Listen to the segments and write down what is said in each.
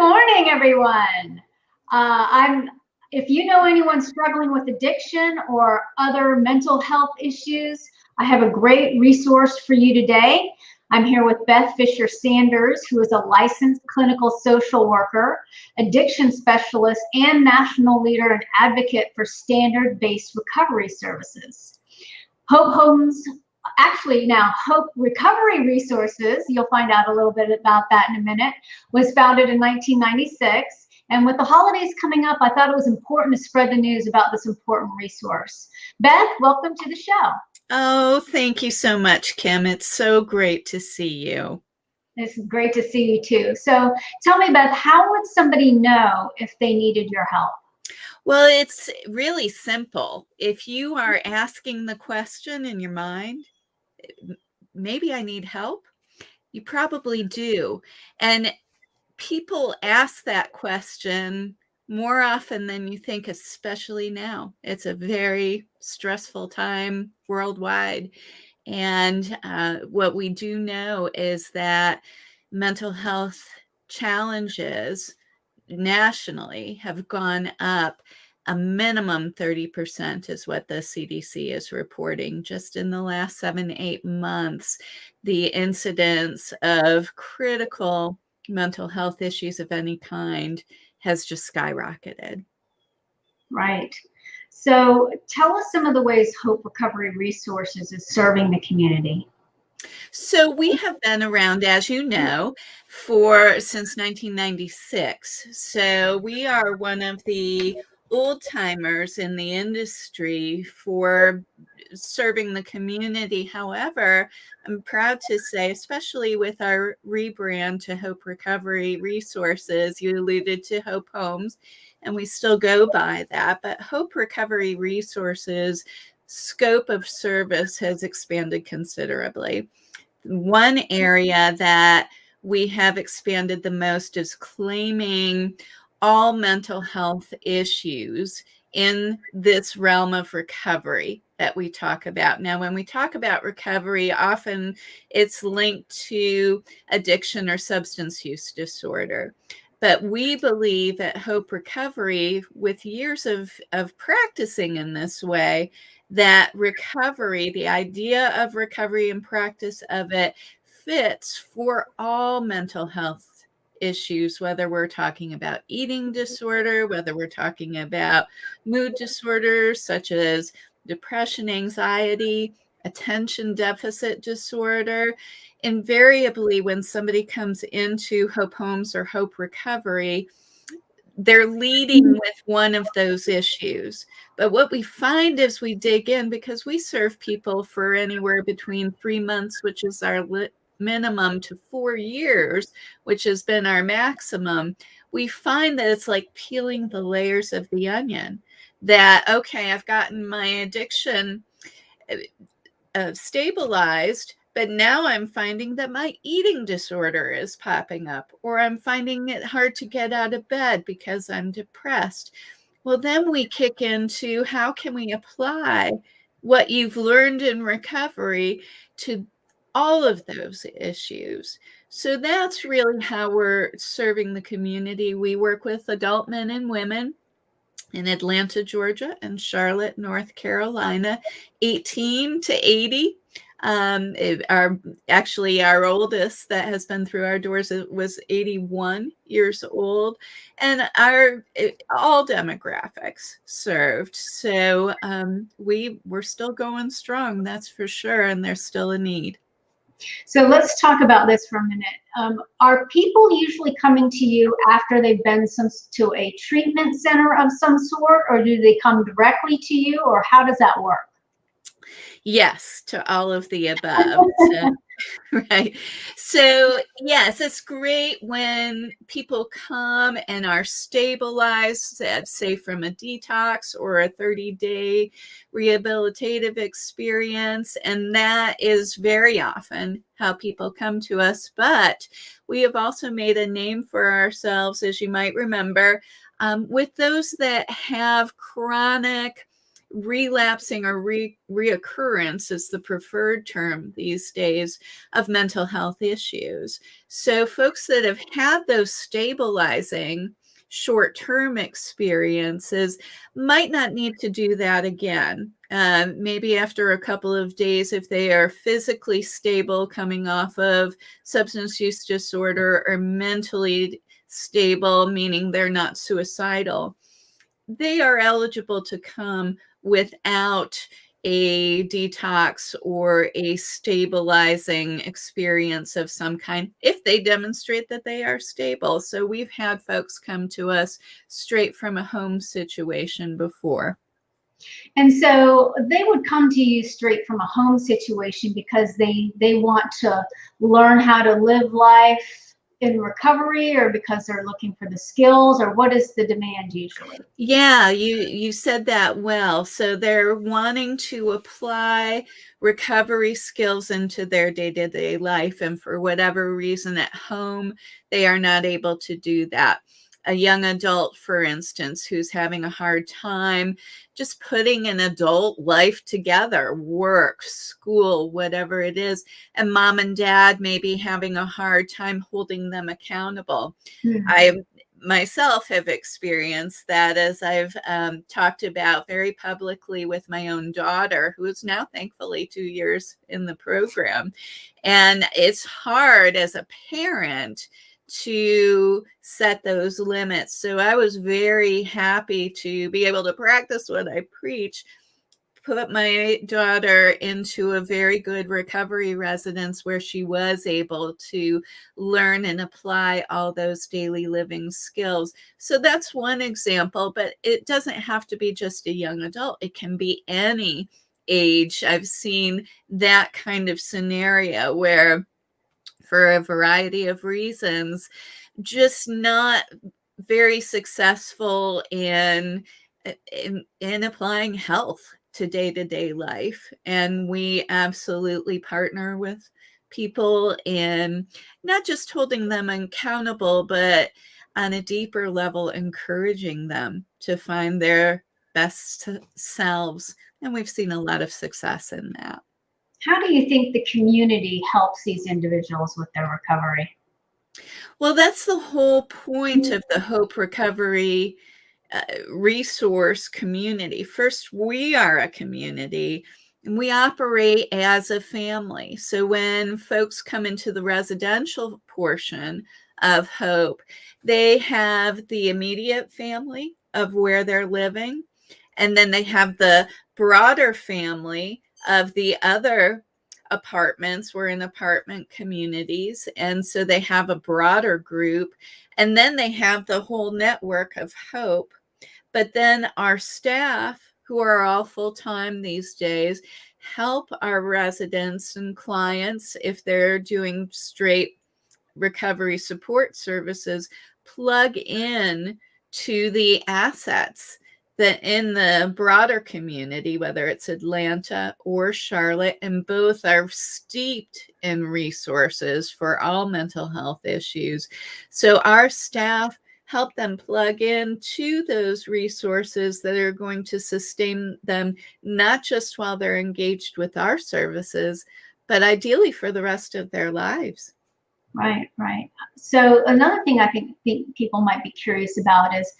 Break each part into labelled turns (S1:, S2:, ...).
S1: morning, everyone. If you know anyone struggling with addiction or other mental health issues, I have a great resource for you today. I'm here with Beth Fisher Sanders, who is a licensed clinical social worker, addiction specialist, and national leader and advocate for standard-based recovery services. Hope Recovery Resources, you'll find out a little bit about that in a minute, was founded in 1996. And with the holidays coming up, I thought it was important to spread the news about this important resource. Beth, welcome to the show.
S2: Oh, thank you so much, Kim. It's so great to see you.
S1: It's great to see you too. So tell me, Beth, how would somebody know if they needed your help?
S2: Well, it's really simple. If you are asking the question in your mind, maybe I need help, you probably do. And people ask that question more often than you think, especially now. It's a very stressful time worldwide. And what we do know is that mental health challenges nationally have gone up a minimum 30% is what the CDC is reporting. Just in the last 7-8 months, the incidence of critical mental health issues of any kind has just skyrocketed.
S1: Right. So tell us some of the ways Hope Recovery Resources is serving the community.
S2: So we have been around, as you know, since 1996. So we are one of the old timers in the industry for serving the community. However, I'm proud to say, especially with our rebrand to Hope Recovery Resources, you alluded to Hope Homes, and we still go by that, but Hope Recovery Resources scope of service has expanded considerably. One area that we have expanded the most is claiming all mental health issues in this realm of recovery that we talk about. Now, when we talk about recovery, often it's linked to addiction or substance use disorder. But we believe at Hope Recovery, with years of practicing in this way, that recovery, the idea of recovery and practice of it, fits for all mental health issues, whether we're talking about eating disorder, whether we're talking about mood disorders such as depression, anxiety, attention deficit disorder. Invariably, when somebody comes into Hope Homes or Hope Recovery, they're leading with one of those issues. But what we find as we dig in, because we serve people for anywhere between 3 months, which is our minimum, to 4 years, which has been our maximum, we find that it's like peeling the layers of the onion. That, okay, I've gotten my addiction stabilized, but now I'm finding that my eating disorder is popping up, or I'm finding it hard to get out of bed because I'm depressed. Well, then we kick into how can we apply what you've learned in recovery to all of those issues. So that's really how we're serving the community. We work with adult men and women in Atlanta, Georgia, and Charlotte, North Carolina, 18 to 80. Our oldest that has been through our doors was 81 years old, and all demographics served. So we're still going strong, that's for sure, and there's still a need.
S1: So let's talk about this for a minute. Are people usually coming to you after they've been to a treatment center of some sort, or do they come directly to you, or how does that work?
S2: Yes, to all of the above. Right. So, yes, it's great when people come and are stabilized, say from a detox or a 30-day rehabilitative experience. And that is very often how people come to us. But we have also made a name for ourselves, as you might remember, with those that have chronic relapsing or reoccurrence is the preferred term these days of mental health issues. So folks that have had those stabilizing short-term experiences might not need to do that again. Maybe after a couple of days, if they are physically stable coming off of substance use disorder, or mentally stable, meaning they're not suicidal, they are eligible to come without a detox or a stabilizing experience of some kind if they demonstrate that they are stable. So we've had folks come to us straight from a home situation before.
S1: And so they would come to you straight from a home situation because they want to learn how to live life in recovery, or because they're looking for the skills, or what is the demand usually?
S2: Yeah, you said that well. So they're wanting to apply recovery skills into their day-to-day life, and for whatever reason at home, they are not able to do that. A young adult, for instance, who's having a hard time just putting an adult life together, work, school, whatever it is, and mom and dad may be having a hard time holding them accountable. I myself have experienced that, as I've talked about very publicly with my own daughter, who is now thankfully 2 years in the program. And it's hard as a parent to set those limits. So I was very happy to be able to practice what I preach, put my daughter into a very good recovery residence where she was able to learn and apply all those daily living skills. So that's one example, but it doesn't have to be just a young adult. It can be any age. I've seen that kind of scenario where, for a variety of reasons, just not very successful in applying health to day-to-day life. And we absolutely partner with people in not just holding them accountable, but on a deeper level, encouraging them to find their best selves. And we've seen a lot of success in that.
S1: How do you think the community helps these individuals with their recovery?
S2: Well, that's the whole point of the Hope Recovery resource community. First, we are a community and we operate as a family. So when folks come into the residential portion of Hope, they have the immediate family of where they're living, and then they have the broader family of the other apartments. We're in apartment communities, and so they have a broader group, and then they have the whole network of Hope. But then our staff, who are all full-time these days, help our residents and clients, if they're doing straight recovery support services, plug in to the assets that in the broader community, whether it's Atlanta or Charlotte, and both are steeped in resources for all mental health issues. So our staff help them plug into those resources that are going to sustain them, not just while they're engaged with our services, but ideally for the rest of their lives.
S1: Right, right. So another thing I think people might be curious about is,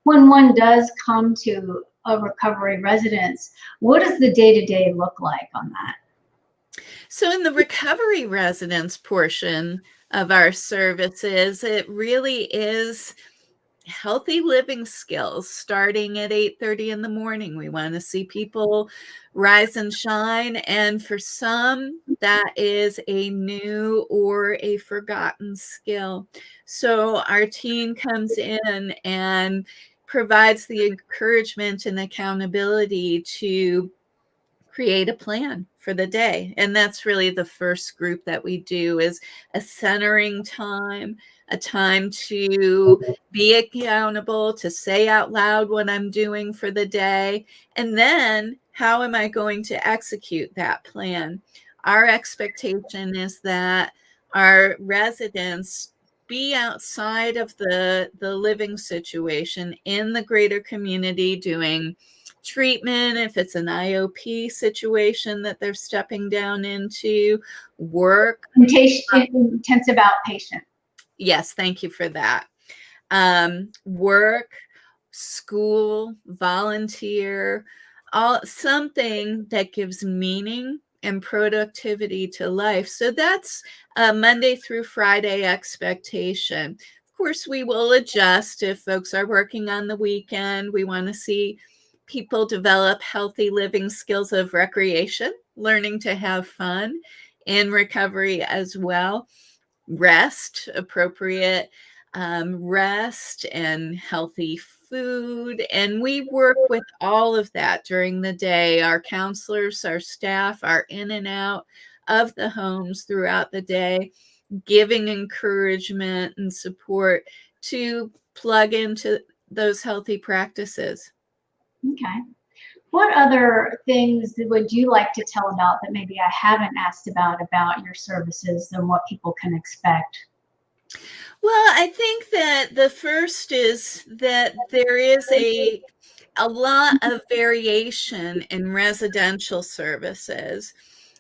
S1: when one does come to a recovery residence, what does the day-to-day look like on that?
S2: So in the recovery residence portion of our services, it really is healthy living skills starting at 8:30 in the morning. We want to see people rise and shine, and for some that is a new or a forgotten skill. So our team comes in and provides the encouragement and accountability to create a plan for the day. And that's really the first group that we do, is a centering time, a time to be accountable, to say out loud what I'm doing for the day, and then how am I going to execute that plan. Our expectation is that our residents be outside of the living situation in the greater community, doing treatment, if it's an IOP situation that they're stepping down into, work.
S1: Intensive outpatient.
S2: Yes, thank you for that. Work, school, volunteer, something that gives meaning and productivity to life. So that's a Monday through Friday expectation. Of course, we will adjust if folks are working on the weekend. We want to see people develop healthy living skills of recreation, learning to have fun in recovery as well. Rest, appropriate rest and healthy food. And we work with all of that during the day. Our counselors, our staff are in and out of the homes throughout the day, giving encouragement and support to plug into those healthy practices.
S1: Okay. What other things would you like to tell about that maybe I haven't asked about your services and what people can expect?
S2: Well, I think that the first is that there is a lot of variation in residential services.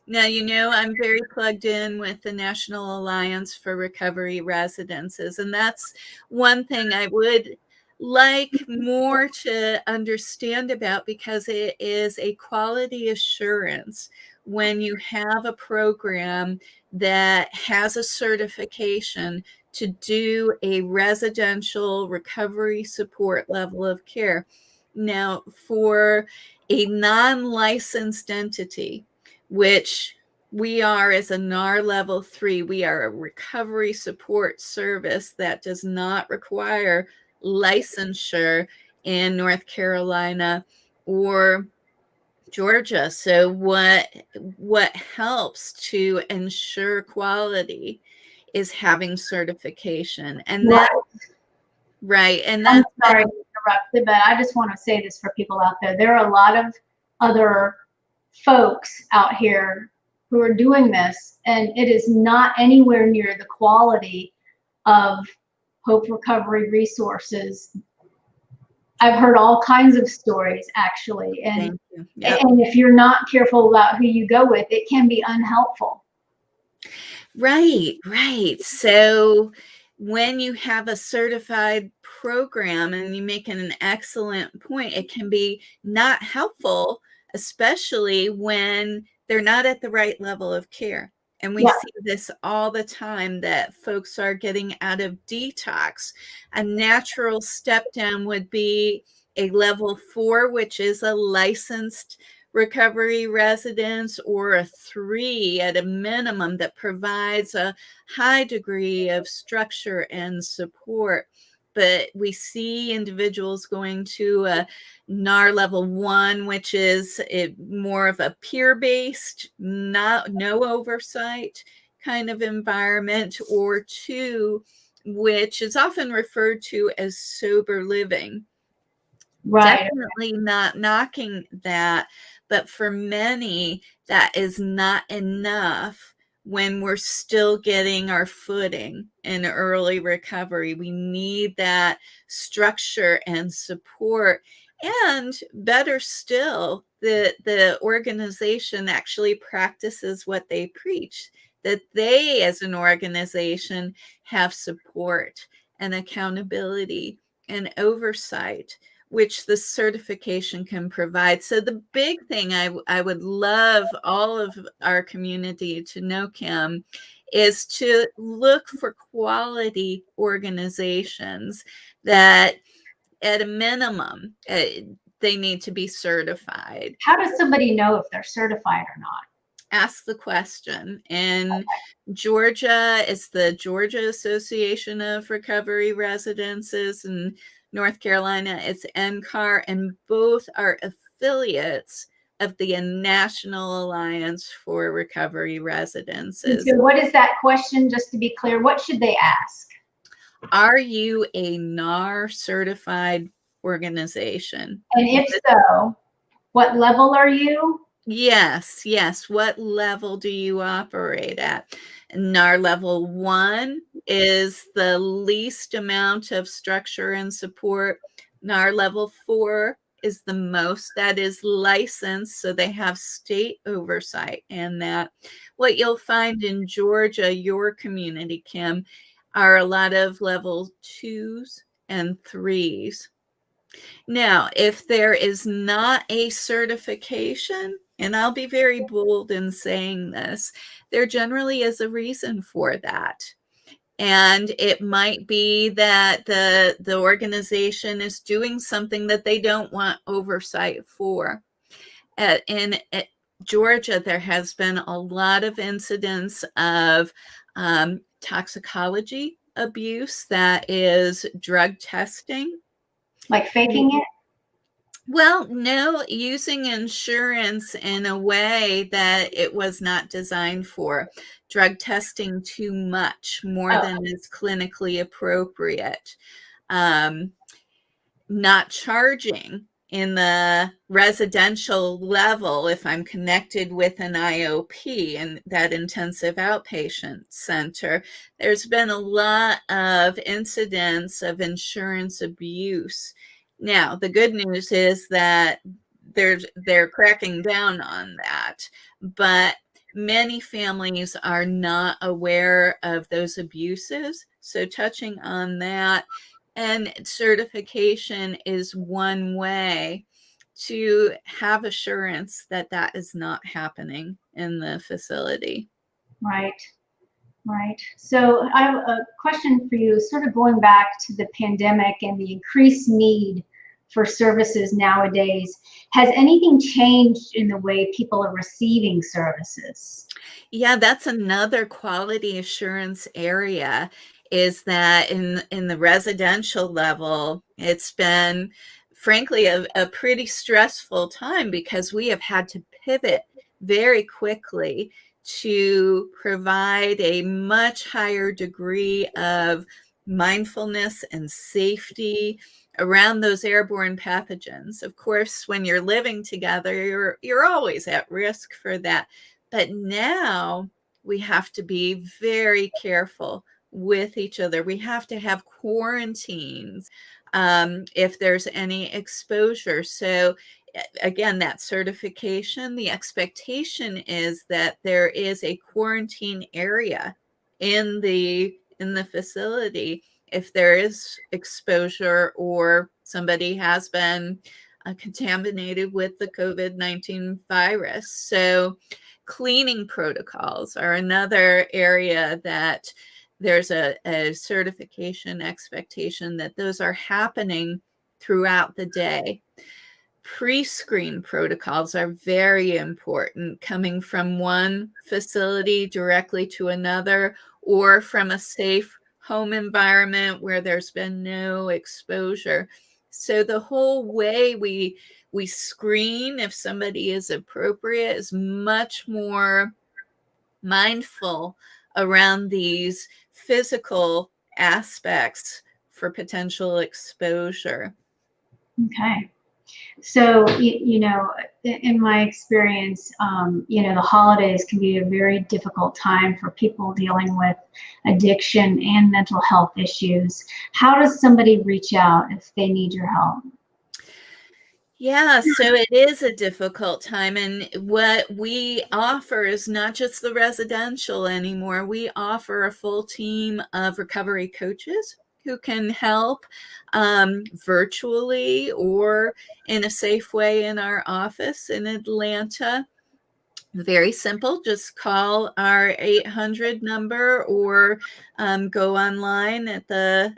S2: Now, I'm very plugged in with the National Alliance for Recovery Residences, and that's one thing I would like more to understand about, because it is a quality assurance when you have a program that has a certification to do a residential recovery support level of care. Now, for a non-licensed entity, which we are as a NAR level 3, we are a recovery support service that does not require licensure in North Carolina or Georgia. So what helps to ensure quality is having certification. And
S1: Right.
S2: Right. And
S1: I'm
S2: that's
S1: sorry to interrupt, but I just want to say this for people out there. There are a lot of other folks out here who are doing this, and it is not anywhere near the quality of Hope Recovery Resources. I've heard all kinds of stories, actually, and
S2: Yep.
S1: and if you're not careful about who you go with, it can be unhelpful.
S2: Right, right. So when you have a certified program, and you make an excellent point, it can be not helpful, especially when they're not at the right level of care. And we see this all the time, that folks are getting out of detox. A natural step down would be a level 4, which is a licensed recovery residence, or a 3 at a minimum, that provides a high degree of structure and support. But we see individuals going to a NAR level 1, which is more of a peer-based, no oversight kind of environment, or 2, which is often referred to as sober living.
S1: Right.
S2: Definitely not knocking that, but for many, that is not enough when we're still getting our footing in early recovery. We need that structure and support. And better still, the organization actually practices what they preach, that they as an organization have support and accountability and oversight, which the certification can provide. So the big thing I would love all of our community to know, Kim, is to look for quality organizations that, at a minimum, they need to be certified.
S1: How does somebody know if they're certified or not?
S2: Ask the question. In Georgia, it's the Georgia Association of Recovery Residences, and North Carolina, it's NCAR, and both are affiliates of the National Alliance for Recovery Residences.
S1: So what is that question, just to be clear? What should they ask?
S2: Are you a NAR certified organization?
S1: And if so, what level are you?
S2: Yes, yes. What level do you operate at? NAR level 1 is the least amount of structure and support. NAR level 4 is the most that is licensed, so they have state oversight. And that what you'll find in Georgia, your community, Kim, are a lot of level 2s and 3s. Now, if there is not a certification, and I'll be very bold in saying this, there generally is a reason for that. And it might be that the organization is doing something that they don't want oversight for. In Georgia, there has been a lot of incidents of toxicology abuse, that is drug testing.
S1: Like faking it?
S2: Well, no, using insurance in a way that it was not designed for. Drug testing too much, more than is clinically appropriate. Not charging in the residential level if I'm connected with an IOP and that intensive outpatient center. There's been a lot of incidents of insurance abuse. Now, the good news is that they're cracking down on that, but many families are not aware of those abuses. So touching on that, and certification is one way to have assurance that that is not happening in the facility.
S1: Right. Right. So I have a question for you, sort of going back to the pandemic and the increased need for services nowadays. Has anything changed in the way people are receiving services?
S2: Yeah, that's another quality assurance area, is that in the residential level, it's been, frankly, a pretty stressful time because we have had to pivot very quickly to provide a much higher degree of mindfulness and safety around those airborne pathogens. Of course, when you're living together, you're always at risk for that. But now we have to be very careful with each other. We have to have quarantines if there's any exposure. So again, that certification, the expectation is that there is a quarantine area in the facility if there is exposure or somebody has been contaminated with the COVID-19 virus. So cleaning protocols are another area that there's a certification expectation that those are happening throughout the day. Pre-screen protocols are very important, coming from one facility directly to another, or from a safe home environment where there's been no exposure. So the whole way we screen if somebody is appropriate is much more mindful around these physical aspects for potential exposure.
S1: Okay. So, in my experience, the holidays can be a very difficult time for people dealing with addiction and mental health issues. How does somebody reach out if they need your help?
S2: Yeah, so it is a difficult time. And what we offer is not just the residential anymore. We offer a full team of recovery coaches who can help virtually or in a safe way in our office in Atlanta. Very simple. Just call our 800 number or go online at the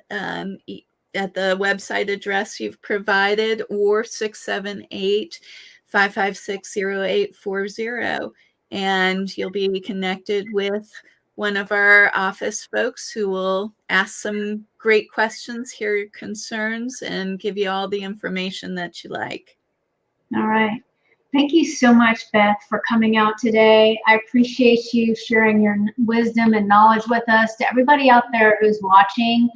S2: website address you've provided, or 678-556-0840. And you'll be connected with one of our office folks who will ask some great questions, hear your concerns, and give you all the information that you like.
S1: All right. Thank you so much, Beth, for coming out today. I appreciate you sharing your wisdom and knowledge with us. To everybody out there who's watching,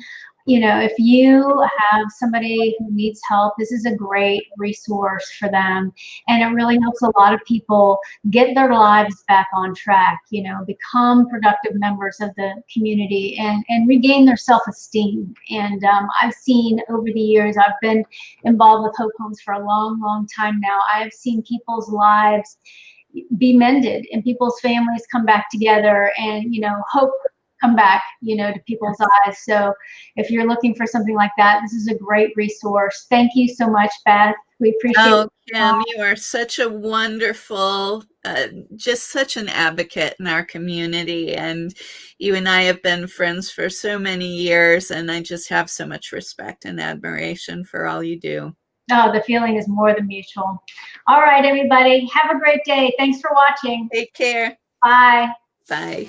S1: you know, if you have somebody who needs help, this is a great resource for them. And it really helps a lot of people get their lives back on track, you know, become productive members of the community and regain their self-esteem. And I've seen over the years, I've been involved with Hope Homes for a long, long time now. I've seen people's lives be mended and people's families come back together, and, you know, hope come back, you know, to people's eyes. So if you're looking for something like that, this is a great resource. Thank you so much, Beth. We appreciate
S2: Oh,
S1: it.
S2: Kim, you are such a wonderful, just such an advocate in our community. And you and I have been friends for so many years, and I just have so much respect and admiration for all you do.
S1: Oh, the feeling is more than mutual. All right, everybody, have a great day. Thanks for watching.
S2: Take care.
S1: Bye.
S2: Bye.